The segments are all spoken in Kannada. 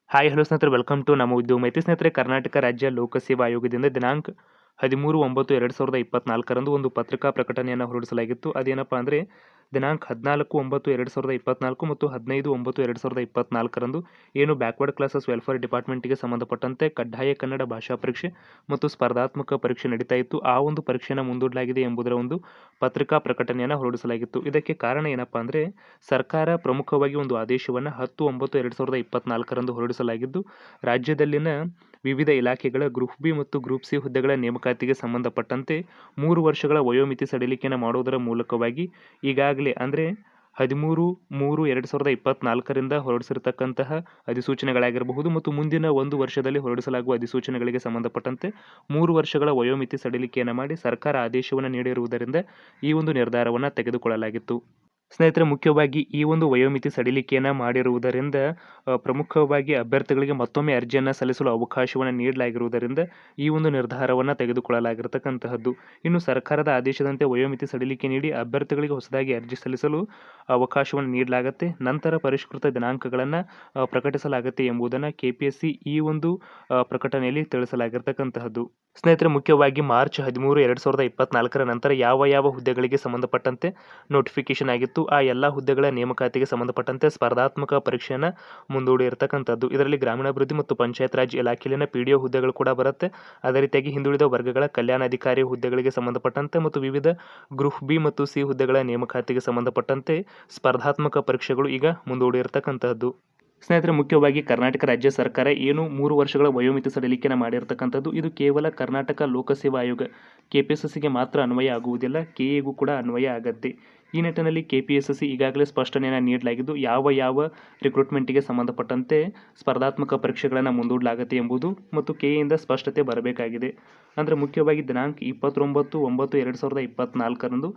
ಹಾಯ್ ಹಲೋ ಸ್ನೇಹಿತರೆ, ವೆಲ್ಕಮ್ ಟು ನಮ್ಮ ಉದ್ಯೋಗ ಮಾಹಿತಿ. ಸ್ನೇಹಿತರೆ, ಕರ್ನಾಟಕ ರಾಜ್ಯ ಲೋಕಸೇವಾ ಆಯೋಗದಿಂದ ದಿನಾಂಕ 13/9/2024 ಒಂದು ಪತ್ರಿಕಾ ಪ್ರಕಟಣೆಯನ್ನು ಹೊರಡಿಸಲಾಗಿತ್ತು. ಅದೇನಪ್ಪ ಅಂದರೆ ದಿನಾಂಕ 14/9/2024 ಮತ್ತು 15/9/2024 ಏನು ಬ್ಯಾಕ್ವರ್ಡ್ ಕ್ಲಾಸಸ್ ವೆಲ್ಫೇರ್ ಡಿಪಾರ್ಟ್ಮೆಂಟ್ಗೆ ಸಂಬಂಧಪಟ್ಟಂತೆ ಕಡ್ಡಾಯ ಕನ್ನಡ ಭಾಷಾ ಪರೀಕ್ಷೆ ಮತ್ತು ಸ್ಪರ್ಧಾತ್ಮಕ ಪರೀಕ್ಷೆ ನಡೀತಾ ಇತ್ತು. ಆ ಒಂದು ಪರೀಕ್ಷೆಯನ್ನು ಮುಂದೂಡಲಾಗಿದೆ ಎಂಬುದರ ಒಂದು ಪತ್ರಿಕಾ ಪ್ರಕಟಣೆಯನ್ನು ಹೊರಡಿಸಲಾಗಿತ್ತು. ಇದಕ್ಕೆ ಕಾರಣ ಏನಪ್ಪ ಅಂದರೆ ಸರ್ಕಾರ ಪ್ರಮುಖವಾಗಿ ಒಂದು ಆದೇಶವನ್ನು 10/9/2024 ಹೊರಡಿಸಲಾಗಿದ್ದು, ರಾಜ್ಯದಲ್ಲಿನ ವಿವಿಧ ಇಲಾಖೆಗಳ ಗ್ರೂಪ್ ಬಿ ಮತ್ತು ಗ್ರೂಪ್ ಸಿ ಹುದ್ದೆಗಳ ನೇಮಕಾತಿಗೆ ಸಂಬಂಧಪಟ್ಟಂತೆ 3 ವರ್ಷಗಳ ವಯೋಮಿತಿ ಸಡಿಲಿಕೆಯನ್ನು ಮಾಡುವುದರ ಮೂಲಕವಾಗಿ ಈಗಾಗಲೇ ಅಂದರೆ 13/3/2024 ಹೊರಡಿಸಿರ್ತಕ್ಕಂತಹ ಅಧಿಸೂಚನೆಗಳಾಗಿರಬಹುದು ಮತ್ತು ಮುಂದಿನ 1 ವರ್ಷದಲ್ಲಿ ಹೊರಡಿಸಲಾಗುವ ಅಧಿಸೂಚನೆಗಳಿಗೆ ಸಂಬಂಧಪಟ್ಟಂತೆ 3 ವರ್ಷಗಳ ವಯೋಮಿತಿ ಸಡಿಲಿಕೆಯನ್ನು ಮಾಡಿ ಸರ್ಕಾರ ಆದೇಶವನ್ನು ನೀಡಿರುವುದರಿಂದ ಈ ಒಂದು ನಿರ್ಧಾರವನ್ನು ತೆಗೆದುಕೊಳ್ಳಲಾಗಿತ್ತು. ಸ್ನೇಹಿತರೆ, ಮುಖ್ಯವಾಗಿ ಈ ಒಂದು ವಯೋಮಿತಿ ಸಡಿಲಿಕೆಯನ್ನು ಮಾಡಿರುವುದರಿಂದ ಪ್ರಮುಖವಾಗಿ ಅಭ್ಯರ್ಥಿಗಳಿಗೆ ಮತ್ತೊಮ್ಮೆ ಅರ್ಜಿಯನ್ನು ಸಲ್ಲಿಸಲು ಅವಕಾಶವನ್ನು ನೀಡಲಾಗಿರುವುದರಿಂದ ಈ ಒಂದು ನಿರ್ಧಾರವನ್ನು ತೆಗೆದುಕೊಳ್ಳಲಾಗಿರತಕ್ಕಂತಹದ್ದು. ಇನ್ನು ಸರ್ಕಾರದ ಆದೇಶದಂತೆ ವಯೋಮಿತಿ ಸಡಿಲಿಕೆ ನೀಡಿ ಅಭ್ಯರ್ಥಿಗಳಿಗೆ ಹೊಸದಾಗಿ ಅರ್ಜಿ ಸಲ್ಲಿಸಲು ಅವಕಾಶವನ್ನು ನೀಡಲಾಗುತ್ತೆ. ನಂತರ ಪರಿಷ್ಕೃತ ದಿನಾಂಕಗಳನ್ನು ಪ್ರಕಟಿಸಲಾಗುತ್ತೆ ಎಂಬುದನ್ನು KPSC ಈ ಒಂದು ಪ್ರಕಟಣೆಯಲ್ಲಿ ತಿಳಿಸಲಾಗಿರ್ತಕ್ಕಂತಹದ್ದು. ಸ್ನೇಹಿತರೆ, ಮುಖ್ಯವಾಗಿ ಮಾರ್ಚ್ 13/2024 ನಂತರ ಯಾವ ಹುದ್ದೆಗಳಿಗೆ ಸಂಬಂಧಪಟ್ಟಂತೆ ನೋಟಿಫಿಕೇಶನ್ ಆಗಿತ್ತು ಆ ಎಲ್ಲ ಹುದ್ದೆಗಳ ನೇಮಕಾತಿಗೆ ಸಂಬಂಧಪಟ್ಟಂತೆ ಸ್ಪರ್ಧಾತ್ಮಕ ಪರೀಕ್ಷೆಯನ್ನು ಮುಂದೂಡಿರ್ತಕ್ಕಂಥದ್ದು. ಇದರಲ್ಲಿ ಗ್ರಾಮೀಣಾಭಿವೃದ್ಧಿ ಮತ್ತು ಪಂಚಾಯತ್ ರಾಜ್ ಇಲಾಖೆಯಲ್ಲಿನ PDO ಹುದ್ದೆಗಳು ಕೂಡ ಬರುತ್ತೆ. ಅದೇ ರೀತಿಯಾಗಿ ಹಿಂದುಳಿದ ವರ್ಗಗಳ ಕಲ್ಯಾಣಾಧಿಕಾರಿ ಹುದ್ದೆಗಳಿಗೆ ಸಂಬಂಧಪಟ್ಟಂತೆ ಮತ್ತು ವಿವಿಧ ಗ್ರೂಪ್ ಬಿ ಮತ್ತು ಸಿ ಹುದ್ದೆಗಳ ನೇಮಕಾತಿಗೆ ಸಂಬಂಧಪಟ್ಟಂತೆ ಸ್ಪರ್ಧಾತ್ಮಕ ಪರೀಕ್ಷೆಗಳು ಈಗ ಮುಂದೂಡಿರ್ತಕ್ಕಂಥದ್ದು. ಸ್ನೇಹಿತರೆ, ಮುಖ್ಯವಾಗಿ ಕರ್ನಾಟಕ ರಾಜ್ಯ ಸರ್ಕಾರ ಏನು 3 ವರ್ಷಗಳ ವಯೋಮಿತಿ ಸಡಿಲಿಕೆಯನ್ನು ಮಾಡಿರ್ತಕ್ಕಂಥದ್ದು ಇದು ಕೇವಲ ಕರ್ನಾಟಕ ಲೋಕಸೇವಾ ಆಯೋಗ KPSCಗೆ ಮಾತ್ರ ಅನ್ವಯ ಆಗುವುದಿಲ್ಲ, KAಗೂ ಕೂಡ ಅನ್ವಯ ಆಗತ್ತೆ. ಈ ನಿಟ್ಟಿನಲ್ಲಿ KPSC ಈಗಾಗಲೇ ಸ್ಪಷ್ಟನೆಯನ್ನು ನೀಡಲಾಗಿದ್ದು ಯಾವ ರಿಕ್ರೂಟ್ಮೆಂಟ್ಗೆ ಸಂಬಂಧಪಟ್ಟಂತೆ ಸ್ಪರ್ಧಾತ್ಮಕ ಪರೀಕ್ಷೆಗಳನ್ನು ಮುಂದೂಡಲಾಗುತ್ತೆ ಎಂಬುದು ಮತ್ತು KAಯಿಂದ ಸ್ಪಷ್ಟತೆ ಬರಬೇಕಾಗಿದೆ. ಅಂದರೆ ಮುಖ್ಯವಾಗಿ ದಿನಾಂಕ 29/9/2024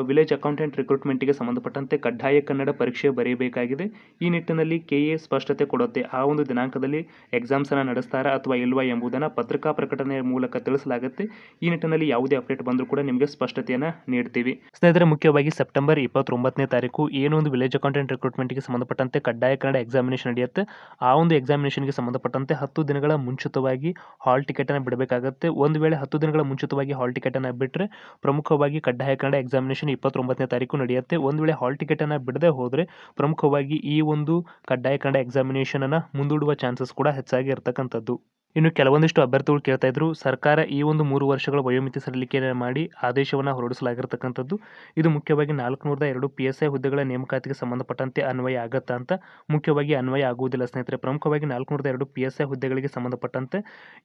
ವಿಲೇಜ್ ಅಕೌಂಟೆಂಟ್ ರಿಕ್ರೂಟ್ಮೆಂಟ್ಗೆ ಸಂಬಂಧಪಟ್ಟಂತೆ ಕಡ್ಡಾಯ ಕನ್ನಡ ಪರೀಕ್ಷೆ ಬರೆಯಬೇಕಾಗಿದೆ. ಈ ನಿಟ್ಟಿನಲ್ಲಿ KA ಸ್ಪಷ್ಟತೆ ಕೊಡುತ್ತೆ. ಆ ಒಂದು ದಿನಾಂಕದಲ್ಲಿ ಎಕ್ಸಾಮ್ಸನ್ನು ನಡೆಸ್ತಾರಾ ಅಥವಾ ಇಲ್ವಾ ಎಂಬುದನ್ನು ಪತ್ರಿಕಾ ಪ್ರಕಟಣೆಯ ಮೂಲಕ ತಿಳಿಸಲಾಗುತ್ತೆ. ಈ ನಿಟ್ಟಿನಲ್ಲಿ ಯಾವುದೇ ಅಪ್ಡೇಟ್ ಬಂದರೂ ಕೂಡ ನಿಮಗೆ ಸ್ಪಷ್ಟತೆಯನ್ನು ನೀಡ್ತೀವಿ. ಸ್ನೇಹಿತರೆ, ಮುಖ್ಯವಾಗಿ ಸೆಪ್ಟೆಂಬರ್ 29ನೇ ತಾರೀಕು ಏನು ಒಂದು ವಿಲೇಜ್ ಅಕೌಂಟೆಂಟ್ ರಿಕ್ರೂಟ್ಮೆಂಟ್ಗೆ ಸಂಬಂಧಪಟ್ಟಂತೆ ಕಡ್ಡಾಯ ಕನ್ನಡ ಎಕ್ಸಾಮಿನೇಷನ್ ನಡೆಯುತ್ತೆ. ಆ ಒಂದು ಎಕ್ಸಾಮಿನೇಷನ್ಗೆ ಸಂಬಂಧಪಟ್ಟಂತೆ 10 ದಿನಗಳ ಮುಂಚಿತವಾಗಿ ಹಾಲ್ ಟಿಕೆಟನ್ನು ಬಿಡಬೇಕಾಗುತ್ತೆ. ಒಂದು ವೇಳೆ 10 ದಿನಗಳ ಮುಂಚಿತವಾಗಿ ಹಾಲ್ ಟಿಕೆಟನ್ನು ಬಿಟ್ಟರೆ ಪ್ರಮುಖವಾಗಿ ಕಡ್ಡಾಯ ಕನ್ನಡ ಎಕ್ಸಾಮಿನೇಷನ್ 29ನೇ ತಾರೀಕು ನಡೆಯುತ್ತೆ. ಒಂದು ವೇಳೆ ಹಾಲ್ ಟಿಕೆಟನ್ನು ಬಿಡದೆ ಹೋದರೆ ಪ್ರಮುಖವಾಗಿ ಈ ಒಂದು ಕಡ್ಡಾಯ ಕನ್ನಡ ಎಕ್ಸಾಮಿನೇಷನ್ ಅನ್ನು ಮುಂದೂಡುವ ಚಾನ್ಸಸ್ ಕೂಡ ಹೆಚ್ಚಾಗಿ ಇರತಕ್ಕಂಥದ್ದು. ಇನ್ನು ಕೆಲವೊಂದಿಷ್ಟು ಅಭ್ಯರ್ಥಿಗಳು ಕೇಳ್ತಾ ಇದ್ರು, ಸರ್ಕಾರ ಈ ಒಂದು 3 ವರ್ಷಗಳ ವಯೋಮಿತಿ ಸಡಿಲಿಕೆಯನ್ನು ಮಾಡಿ ಆದೇಶವನ್ನು ಹೊರಡಿಸಲಾಗಿರ್ತಕ್ಕಂಥದ್ದು ಇದು ಮುಖ್ಯವಾಗಿ 402 PSI ಹುದ್ದೆಗಳ ನೇಮಕಾತಿಗೆ ಸಂಬಂಧಪಟ್ಟಂತೆ ಅನ್ವಯ ಆಗತ್ತಾ ಅಂತ. ಮುಖ್ಯವಾಗಿ ಅನ್ವಯ ಆಗುವುದಿಲ್ಲ ಸ್ನೇಹಿತರೆ. ಪ್ರಮುಖವಾಗಿ 402 PSI ಹುದ್ದೆಗಳಿಗೆ ಸಂಬಂಧಪಟ್ಟಂತೆ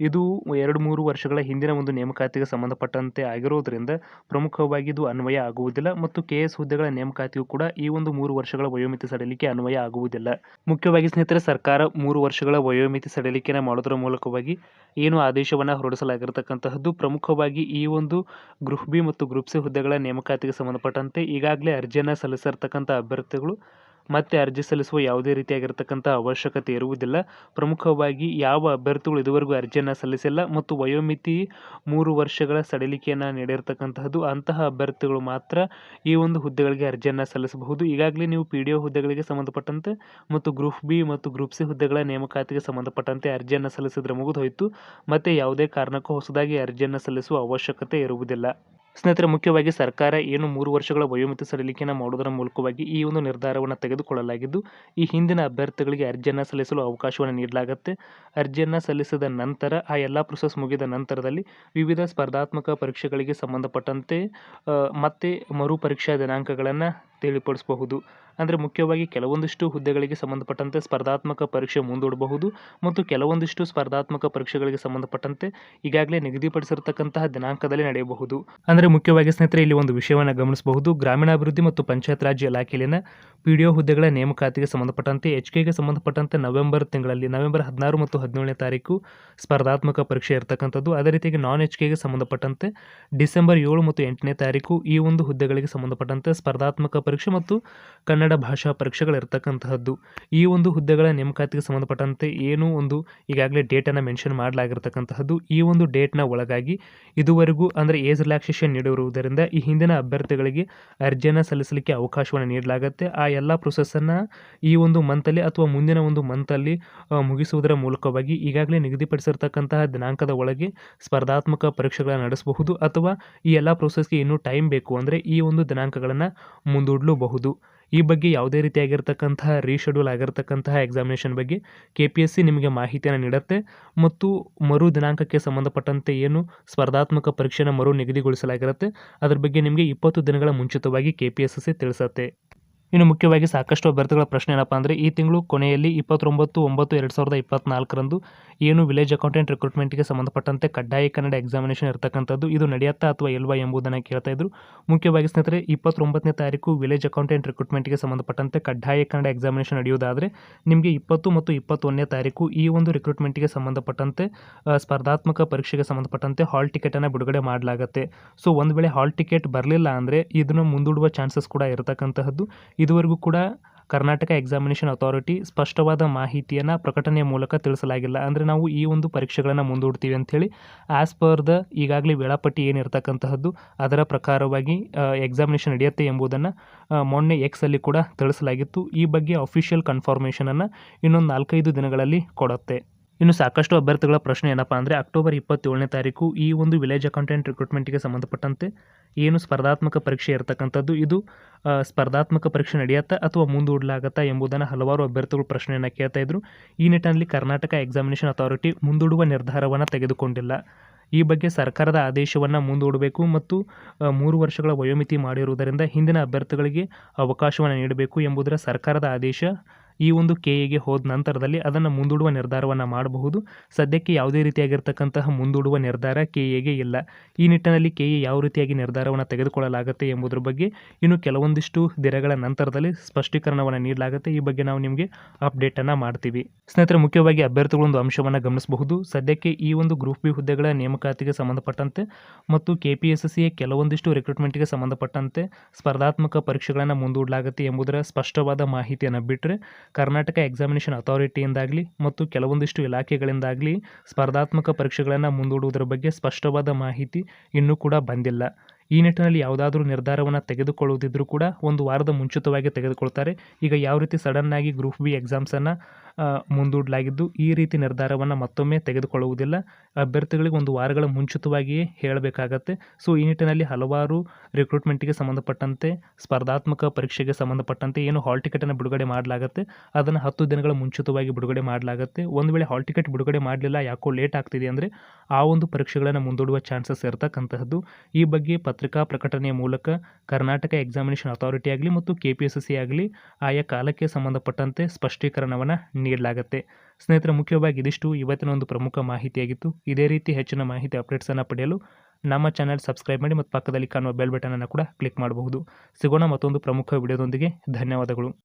ಇದು 2-3 ವರ್ಷಗಳ ಹಿಂದಿನ ಒಂದು ನೇಮಕಾತಿಗೆ ಸಂಬಂಧಪಟ್ಟಂತೆ ಆಗಿರೋದ್ರಿಂದ ಪ್ರಮುಖವಾಗಿ ಇದು ಅನ್ವಯ ಆಗುವುದಿಲ್ಲ ಮತ್ತು KS ಹುದ್ದೆಗಳ ನೇಮಕಾತಿಯು ಕೂಡ ಈ ಒಂದು 3 ವರ್ಷಗಳ ವಯೋಮಿತಿ ಸಡಿಲಿಕೆ ಅನ್ವಯ ಆಗುವುದಿಲ್ಲ. ಮುಖ್ಯವಾಗಿ ಸ್ನೇಹಿತರೆ, ಸರ್ಕಾರ 3 ವರ್ಷಗಳ ವಯೋಮಿತಿ ಸಡಿಲಿಕೆಯನ್ನು ಮಾಡೋದರ ಮೂಲಕವಾಗಿ ಏನು ಆದೇಶವನ್ನು ಹೊರಡಿಸಲಾಗಿರತಕ್ಕಂತಹದ್ದು ಪ್ರಮುಖವಾಗಿ ಈ ಒಂದು ಗ್ರೂಪ್ ಬಿ ಮತ್ತು ಗ್ರೂಪ್ ಸಿ ಹುದ್ದೆಗಳ ನೇಮಕಾತಿಗೆ ಸಂಬಂಧಪಟ್ಟಂತೆ ಈಗಾಗಲೇ ಅರ್ಜಿಯನ್ನು ಸಲ್ಲಿಸಿರ್ತಕ್ಕಂಥ ಅಭ್ಯರ್ಥಿಗಳು ಮತ್ತೆ ಅರ್ಜಿ ಸಲ್ಲಿಸುವ ಯಾವುದೇ ರೀತಿಯಾಗಿರ್ತಕ್ಕಂಥ ಅವಶ್ಯಕತೆ ಇರುವುದಿಲ್ಲ. ಪ್ರಮುಖವಾಗಿ ಯಾವ ಅಭ್ಯರ್ಥಿಗಳು ಇದುವರೆಗೂ ಅರ್ಜಿಯನ್ನು ಸಲ್ಲಿಸಿಲ್ಲ ಮತ್ತು ವಯೋಮಿತಿ 3 ವರ್ಷಗಳ ಸಡಿಲಿಕೆಯನ್ನು ನೀಡಿರ್ತಕ್ಕಂತಹದ್ದು ಅಂತಹ ಅಭ್ಯರ್ಥಿಗಳು ಮಾತ್ರ ಈ ಒಂದು ಹುದ್ದೆಗಳಿಗೆ ಅರ್ಜಿಯನ್ನು ಸಲ್ಲಿಸಬಹುದು. ಈಗಾಗಲೇ ನೀವು PDO ಹುದ್ದೆಗಳಿಗೆ ಸಂಬಂಧಪಟ್ಟಂತೆ ಮತ್ತು ಗ್ರೂಪ್ ಬಿ ಮತ್ತು ಗ್ರೂಪ್ ಸಿ ಹುದ್ದೆಗಳ ನೇಮಕಾತಿಗೆ ಸಂಬಂಧಪಟ್ಟಂತೆ ಅರ್ಜಿಯನ್ನು ಸಲ್ಲಿಸಿದ್ರೆ ಮುಗಿದೋಯ್ತು. ಮತ್ತೆ ಯಾವುದೇ ಕಾರಣಕ್ಕೂ ಹೊಸದಾಗಿ ಅರ್ಜಿಯನ್ನು ಸಲ್ಲಿಸುವ ಅವಶ್ಯಕತೆ ಇರುವುದಿಲ್ಲ. ಸ್ನೇಹಿತರೆ, ಮುಖ್ಯವಾಗಿ ಸರ್ಕಾರ ಏನು 3 ವರ್ಷಗಳ ವಯೋಮಿತಿ ಸಡಿಲಿಕೆಯನ್ನು ಮಾಡುವುದರ ಮೂಲಕವಾಗಿ ಈ ಒಂದು ನಿರ್ಧಾರವನ್ನು ತೆಗೆದುಕೊಳ್ಳಲಾಗಿದ್ದು, ಈ ಹಿಂದಿನ ಅಭ್ಯರ್ಥಿಗಳಿಗೆ ಅರ್ಜಿಯನ್ನು ಸಲ್ಲಿಸಲು ಅವಕಾಶವನ್ನು ನೀಡಲಾಗುತ್ತೆ. ಅರ್ಜಿಯನ್ನು ಸಲ್ಲಿಸಿದ ನಂತರ ಆ ಎಲ್ಲ ಪ್ರೊಸೆಸ್ ಮುಗಿದ ನಂತರದಲ್ಲಿ ವಿವಿಧ ಸ್ಪರ್ಧಾತ್ಮಕ ಪರೀಕ್ಷೆಗಳಿಗೆ ಸಂಬಂಧಪಟ್ಟಂತೆ ಮತ್ತೆ ಮರುಪರೀಕ್ಷಾ ದಿನಾಂಕಗಳನ್ನು ತಿಳಿಪಡಿಸಬಹುದು. ಅಂದರೆ ಮುಖ್ಯವಾಗಿ ಕೆಲವೊಂದಿಷ್ಟು ಹುದ್ದೆಗಳಿಗೆ ಸಂಬಂಧಪಟ್ಟಂತೆ ಸ್ಪರ್ಧಾತ್ಮಕ ಪರೀಕ್ಷೆ ಮುಂದೂಡಬಹುದು ಮತ್ತು ಕೆಲವೊಂದಿಷ್ಟು ಸ್ಪರ್ಧಾತ್ಮಕ ಪರೀಕ್ಷೆಗಳಿಗೆ ಸಂಬಂಧಪಟ್ಟಂತೆ ಈಗಾಗಲೇ ನಿಗದಿಪಡಿಸಿರ್ತಕ್ಕಂತಹ ದಿನಾಂಕದಲ್ಲಿ ನಡೆಯಬಹುದು. ಅಂದರೆ ಮುಖ್ಯವಾಗಿ ಸ್ನೇಹಿತರೆ, ಇಲ್ಲಿ ಒಂದು ವಿಷಯವನ್ನು ಗಮನಿಸಬಹುದು. ಗ್ರಾಮೀಣಾಭಿವೃದ್ಧಿ ಮತ್ತು ಪಂಚಾಯತ್ ರಾಜ್ ಇಲಾಖೆಯಲ್ಲಿನ PDO ಹುದ್ದೆಗಳ ನೇಮಕಾತಿಗೆ ಸಂಬಂಧಪಟ್ಟಂತೆ HKಗೆ ಸಂಬಂಧಪಟ್ಟಂತೆ ನವೆಂಬರ್ ತಿಂಗಳಲ್ಲಿ ನವೆಂಬರ್ 16 ಮತ್ತು 17ನೇ ತಾರೀಕು ಸ್ಪರ್ಧಾತ್ಮಕ ಪರೀಕ್ಷೆ ಇರತಕ್ಕಂಥದ್ದು. ಅದೇ ರೀತಿಯಾಗಿ ನಾನ್ HKಗೆ ಸಂಬಂಧಪಟ್ಟಂತೆ ಡಿಸೆಂಬರ್ 7 ಮತ್ತು 8ನೇ ತಾರೀಕು ಈ ಒಂದು ಹುದ್ದೆಗಳಿಗೆ ಸಂಬಂಧಪಟ್ಟಂತೆ ಸ್ಪರ್ಧಾತ್ಮಕ ಪರೀಕ್ಷೆ ಮತ್ತು ಕನ್ನಡ ಭಾಷಾ ಪರೀಕ್ಷೆಗಳಿರ್ತಕ್ಕಂತಹದ್ದು. ಈ ಒಂದು ಹುದ್ದೆಗಳ ನೇಮಕಾತಿಗೆ ಸಂಬಂಧಪಟ್ಟಂತೆ ಏನು ಒಂದು ಈಗಾಗಲೇ ಡೇಟನ್ನು ಮೆನ್ಷನ್ ಮಾಡಲಾಗಿರ್ತಕ್ಕಂತಹದ್ದು. ಈ ಒಂದು ಡೇಟ್ನ ಒಳಗಾಗಿ ಇದುವರೆಗೂ ಅಂದರೆ ಏಜ್ ರಿಲ್ಯಾಕ್ಸೇಷನ್ ನೀಡಿರುವುದರಿಂದ ಈ ಹಿಂದಿನ ಅಭ್ಯರ್ಥಿಗಳಿಗೆ ಅರ್ಜಿಯನ್ನು ಸಲ್ಲಿಸಲಿಕ್ಕೆ ಅವಕಾಶವನ್ನು ನೀಡಲಾಗುತ್ತೆ. ಆ ಎಲ್ಲ ಪ್ರೊಸೆಸನ್ನು ಈ ಒಂದು ಮಂತಲ್ಲಿ ಅಥವಾ ಮುಂದಿನ ಒಂದು ಮಂತಲ್ಲಿ ಮುಗಿಸುವುದರ ಮೂಲಕವಾಗಿ ಈಗಾಗಲೇ ನಿಗದಿಪಡಿಸಿರ್ತಕ್ಕಂತಹ ದಿನಾಂಕದ ಒಳಗೆ ಸ್ಪರ್ಧಾತ್ಮಕ ಪರೀಕ್ಷೆಗಳನ್ನು ನಡೆಸಬಹುದು ಅಥವಾ ಈ ಎಲ್ಲ ಪ್ರೊಸೆಸ್ಗೆ ಇನ್ನೂ ಟೈಮ್ ಬೇಕು ಅಂದರೆ ಈ ಒಂದು ದಿನಾಂಕಗಳನ್ನು ಮುಂದೂಡಲೂಬಹುದು. ಈ ಬಗ್ಗೆ ಯಾವುದೇ ರೀತಿಯಾಗಿರ್ತಕ್ಕಂತಹ ರೀಶೆಡ್ಯೂಲ್ ಆಗಿರ್ತಕ್ಕಂತಹ ಎಕ್ಸಾಮಿನೇಷನ್ ಬಗ್ಗೆ KPSC ನಿಮಗೆ ಮಾಹಿತಿಯನ್ನು ನೀಡುತ್ತೆ ಮತ್ತು ಮರು ದಿನಾಂಕಕ್ಕೆ ಸಂಬಂಧಪಟ್ಟಂತೆ ಏನು ಸ್ಪರ್ಧಾತ್ಮಕ ಪರೀಕ್ಷೆನ ಮರು ನಿಗದಿಗೊಳಿಸಲಾಗಿರುತ್ತೆ ಅದರ ಬಗ್ಗೆ ನಿಮಗೆ 20 ದಿನಗಳ ಮುಂಚಿತವಾಗಿ KPSC ತಿಳಿಸುತ್ತೆ. ಇನ್ನು ಮುಖ್ಯವಾಗಿ ಸಾಕಷ್ಟು ಅಭ್ಯರ್ಥಿಗಳ ಪ್ರಶ್ನೆ ಏನಪ್ಪ ಅಂದರೆ ಈ ತಿಂಗಳು ಕೊನೆಯಲ್ಲಿ 29/9/2024 ಏನು ವಿಲೇಜ್ ಅಕೌಂಟೆಂಟ್ ರಿಕ್ರೂಟ್ಮೆಂಟ್ಗೆ ಸಂಬಂಧಪಟ್ಟಂತೆ ಕಡ್ಡಾಯ ಕನ್ನಡ ಎಕ್ಸಾಮಿನೇಷನ್ ಇರತಕ್ಕಂಥದ್ದು ಇದು ನಡೆಯುತ್ತಾ ಅಥವಾ ಇಲ್ವಾ ಎಂಬುದನ್ನು ಕೇಳ್ತಾ ಇದ್ರು. ಮುಖ್ಯವಾಗಿ ಸ್ನೇಹಿತರೆ 29ನೇ ತಾರೀಕು ವಿಲೇಜ್ ಅಕೌಂಟೆಂಟ್ ರಿಕ್ರೂಟ್ಮೆಂಟ್ಗೆ ಸಂಬಂಧಪಟ್ಟಂತೆ ಕಡ್ಡಾಯ ಕನ್ನಡ ಎಕ್ಸಾಮಿನೇಷನ್ ನಡೆಯುವುದಾದರೆ ನಿಮಗೆ 20 ಮತ್ತು 21ನೇ ತಾರೀಕು ಈ ಒಂದು ರಿಕ್ರೂಟ್ಮೆಂಟ್ಗೆ ಸಂಬಂಧಪಟ್ಟಂತೆ ಸ್ಪರ್ಧಾತ್ಮಕ ಪರೀಕ್ಷೆಗೆ ಸಂಬಂಧಪಟ್ಟಂತೆ ಹಾಲ್ ಟಿಕೆಟನ್ನು ಬಿಡುಗಡೆ ಮಾಡಲಾಗುತ್ತೆ. ಸೊ ಒಂದು ವೇಳೆ ಹಾಲ್ ಟಿಕೆಟ್ ಬರಲಿಲ್ಲ ಅಂದರೆ ಇದನ್ನು ಮುಂದೂಡುವ ಚಾನ್ಸಸ್ ಕೂಡ ಇರತಕ್ಕಂತಹದ್ದು. ಇದುವರೆಗೂ ಕೂಡ ಕರ್ನಾಟಕ ಎಕ್ಸಾಮಿನೇಷನ್ ಅಥಾರಿಟಿ ಸ್ಪಷ್ಟವಾದ ಮಾಹಿತಿಯನ್ನು ಪ್ರಕಟಣೆಯ ಮೂಲಕ ತಿಳಿಸಲಾಗಿಲ್ಲ. ಅಂದರೆ ನಾವು ಈ ಒಂದು ಪರೀಕ್ಷೆಗಳನ್ನು ಮುಂದೂಡ್ತೀವಿ ಅಂಥೇಳಿ ಆ್ಯಸ್ ಪರ್ ದ ಈಗಾಗಲೇ ವೇಳಾಪಟ್ಟಿ ಏನಿರ್ತಕ್ಕಂತಹದ್ದು ಅದರ ಪ್ರಕಾರವಾಗಿ ಎಕ್ಸಾಮಿನೇಷನ್ ನಡೆಯುತ್ತೆ ಎಂಬುದನ್ನು ಮೊನ್ನೆ ಎಕ್ಸಲ್ಲಿ ಕೂಡ ತಿಳಿಸಲಾಗಿತ್ತು. ಈ ಬಗ್ಗೆ ಅಫಿಷಿಯಲ್ ಕನ್ಫರ್ಮೇಷನನ್ನು ಇನ್ನೊಂದು 4-5 ದಿನಗಳಲ್ಲಿ ಕೊಡುತ್ತೆ. ಇನ್ನು ಸಾಕಷ್ಟು ಅಭ್ಯರ್ಥಿಗಳ ಪ್ರಶ್ನೆ ಏನಪ್ಪ ಅಂದರೆ ಅಕ್ಟೋಬರ್ 27ನೇ ತಾರೀಕು ಈ ಒಂದು ವಿಲೇಜ್ ಅಕೌಂಟೆಂಟ್ ರಿಕ್ರೂಟ್ಮೆಂಟ್ಗೆ ಸಂಬಂಧಪಟ್ಟಂತೆ ಏನು ಸ್ಪರ್ಧಾತ್ಮಕ ಪರೀಕ್ಷೆ ಇರತಕ್ಕಂಥದ್ದು ಇದು ಸ್ಪರ್ಧಾತ್ಮಕ ಪರೀಕ್ಷೆ ನಡೆಯುತ್ತಾ ಅಥವಾ ಮುಂದೂಡಲಾಗುತ್ತಾ ಎಂಬುದನ್ನು ಹಲವಾರು ಅಭ್ಯರ್ಥಿಗಳು ಪ್ರಶ್ನೆಯನ್ನು ಕೇಳ್ತಾ ಇದ್ರು. ಈ ನಿಟ್ಟಿನಲ್ಲಿ ಕರ್ನಾಟಕ ಎಕ್ಸಾಮಿನೇಷನ್ ಅಥಾರಿಟಿ ಮುಂದೂಡುವ ನಿರ್ಧಾರವನ್ನು ತೆಗೆದುಕೊಂಡಿಲ್ಲ. ಈ ಬಗ್ಗೆ ಸರ್ಕಾರದ ಆದೇಶವನ್ನು ಮುಂದೂಡಬೇಕು ಮತ್ತು 3 ವರ್ಷಗಳ ವಯೋಮಿತಿ ಮಾಡಿರುವುದರಿಂದ ಹಿಂದಿನ ಅಭ್ಯರ್ಥಿಗಳಿಗೆ ಅವಕಾಶವನ್ನು ನೀಡಬೇಕು ಎಂಬುದರ ಸರ್ಕಾರದ ಆದೇಶ ಈ ಒಂದು KAಗೆ ಹೋದ ನಂತರದಲ್ಲಿ ಅದನ್ನು ಮುಂದೂಡುವ ನಿರ್ಧಾರವನ್ನು ಮಾಡಬಹುದು. ಸದ್ಯಕ್ಕೆ ಯಾವುದೇ ರೀತಿಯಾಗಿರ್ತಕ್ಕಂತಹ ಮುಂದೂಡುವ ನಿರ್ಧಾರ KAಗೆ ಇಲ್ಲ. ಈ ನಿಟ್ಟಿನಲ್ಲಿ KA ಯಾವ ರೀತಿಯಾಗಿ ನಿರ್ಧಾರವನ್ನು ತೆಗೆದುಕೊಳ್ಳಲಾಗುತ್ತೆ ಎಂಬುದರ ಬಗ್ಗೆ ಇನ್ನು ಕೆಲವೊಂದಿಷ್ಟು ದಿನಗಳ ನಂತರದಲ್ಲಿ ಸ್ಪಷ್ಟೀಕರಣವನ್ನು ನೀಡಲಾಗುತ್ತೆ. ಈ ಬಗ್ಗೆ ನಾವು ನಿಮಗೆ ಅಪ್ಡೇಟನ್ನು ಮಾಡ್ತೀವಿ. ಸ್ನೇಹಿತರೆ ಮುಖ್ಯವಾಗಿ ಅಭ್ಯರ್ಥಿಗಳೊಂದು ಅಂಶವನ್ನು ಗಮನಿಸಬಹುದು. ಸದ್ಯಕ್ಕೆ ಈ ಒಂದು ಗ್ರೂಪ್ ಬಿ ಹುದ್ದೆಗಳ ನೇಮಕಾತಿಗೆ ಸಂಬಂಧಪಟ್ಟಂತೆ ಮತ್ತು KPSCಯ ಕೆಲವೊಂದಿಷ್ಟು ರಿಕ್ರೂಟ್ಮೆಂಟ್ಗೆ ಸಂಬಂಧಪಟ್ಟಂತೆ ಸ್ಪರ್ಧಾತ್ಮಕ ಪರೀಕ್ಷೆಗಳನ್ನು ಮುಂದೂಡಲಾಗುತ್ತೆ ಎಂಬುದರ ಸ್ಪಷ್ಟವಾದ ಮಾಹಿತಿಯನ್ನು ಬಿಟ್ಟರೆ ಕರ್ನಾಟಕ ಎಕ್ಸಾಮಿನೇಷನ್ ಅಥಾರಿಟಿಯಿಂದಾಗಲಿ ಮತ್ತು ಕೆಲವೊಂದಿಷ್ಟು ಇಲಾಖೆಗಳಿಂದಾಗಲಿ ಸ್ಪರ್ಧಾತ್ಮಕ ಪರೀಕ್ಷೆಗಳನ್ನು ಮುಂದೂಡುವುದರ ಬಗ್ಗೆ ಸ್ಪಷ್ಟವಾದ ಮಾಹಿತಿ ಇನ್ನೂ ಕೂಡ ಬಂದಿಲ್ಲ. ಈ ನಿಟ್ಟಿನಲ್ಲಿ ಯಾವುದಾದ್ರೂ ನಿರ್ಧಾರವನ್ನು ತೆಗೆದುಕೊಳ್ಳುವುದಿದ್ರೂ ಕೂಡ ಒಂದು ವಾರದ ಮುಂಚಿತವಾಗಿ ತೆಗೆದುಕೊಳ್ತಾರೆ. ಈಗ ಯಾವ ರೀತಿ ಸಡನ್ನಾಗಿ ಗ್ರೂಪ್ ಬಿ ಎಕ್ಸಾಮ್ಸನ್ನು ಮುಂದೂಡಲಾಗಿದ್ದು ಈ ರೀತಿ ನಿರ್ಧಾರವನ್ನು ಮತ್ತೊಮ್ಮೆ ತೆಗೆದುಕೊಳ್ಳುವುದಿಲ್ಲ. ಅಭ್ಯರ್ಥಿಗಳಿಗೆ ಒಂದು ವಾರಗಳ ಮುಂಚಿತವಾಗಿಯೇ ಹೇಳಬೇಕಾಗತ್ತೆ. ಸೊ ಈ ನಿಟ್ಟಿನಲ್ಲಿ ಹಲವಾರು ರಿಕ್ರೂಟ್ಮೆಂಟ್ಗೆ ಸಂಬಂಧಪಟ್ಟಂತೆ ಸ್ಪರ್ಧಾತ್ಮಕ ಪರೀಕ್ಷೆಗೆ ಸಂಬಂಧಪಟ್ಟಂತೆ ಏನು ಹಾಲ್ ಟಿಕೆಟನ್ನು ಬಿಡುಗಡೆ ಮಾಡಲಾಗುತ್ತೆ ಅದನ್ನು 10 ದಿನಗಳ ಮುಂಚಿತವಾಗಿ ಬಿಡುಗಡೆ ಮಾಡಲಾಗುತ್ತೆ. ಒಂದು ವೇಳೆ ಹಾಲ್ ಟಿಕೆಟ್ ಬಿಡುಗಡೆ ಮಾಡಲಿಲ್ಲ ಯಾಕೋ ಲೇಟ್ ಆಗ್ತಿದೆ ಅಂದರೆ ಆ ಒಂದು ಪರೀಕ್ಷೆಗಳನ್ನು ಮುಂದೂಡುವ ಚಾನ್ಸಸ್ ಇರತಕ್ಕಂತಹದ್ದು. ಈ ಬಗ್ಗೆ ಪತ್ರಿಕಾ ಪ್ರಕಟಣೆಯ ಮೂಲಕ ಕರ್ನಾಟಕ ಎಕ್ಸಾಮಿನೇಷನ್ ಅಥಾರಿಟಿ ಆಗಲಿ ಮತ್ತು KPSC ಆಗಲಿ ಆಯಾ ಕಾಲಕ್ಕೆ ಸಂಬಂಧಪಟ್ಟಂತೆ ಸ್ಪಷ್ಟೀಕರಣವನ್ನು ನೀಡಲಾಗುತ್ತೆ. ಸ್ನೇಹಿತರೆ ಮುಖ್ಯವಾಗಿ ಇದಿಷ್ಟು ಇವತ್ತಿನ ಒಂದು ಪ್ರಮುಖ ಮಾಹಿತಿಯಾಗಿತ್ತು. ಇದೇ ರೀತಿ ಹೆಚ್ಚಿನ ಮಾಹಿತಿ ಅಪ್ಡೇಟ್ಸನ್ನು ಪಡೆಯಲು ನಮ್ಮ ಚಾನೆಲ್ ಸಬ್ಸ್ಕ್ರೈಬ್ ಮಾಡಿ ಮತ್ತು ಪಕ್ಕದಲ್ಲಿ ಕಾಣುವ ಬೆಲ್ ಬಟನನ್ನು ಕೂಡ ಕ್ಲಿಕ್ ಮಾಡಬಹುದು. ಸಿಗೋಣ ಮತ್ತೊಂದು ಪ್ರಮುಖ ವಿಡಿಯೋದೊಂದಿಗೆ. ಧನ್ಯವಾದಗಳು.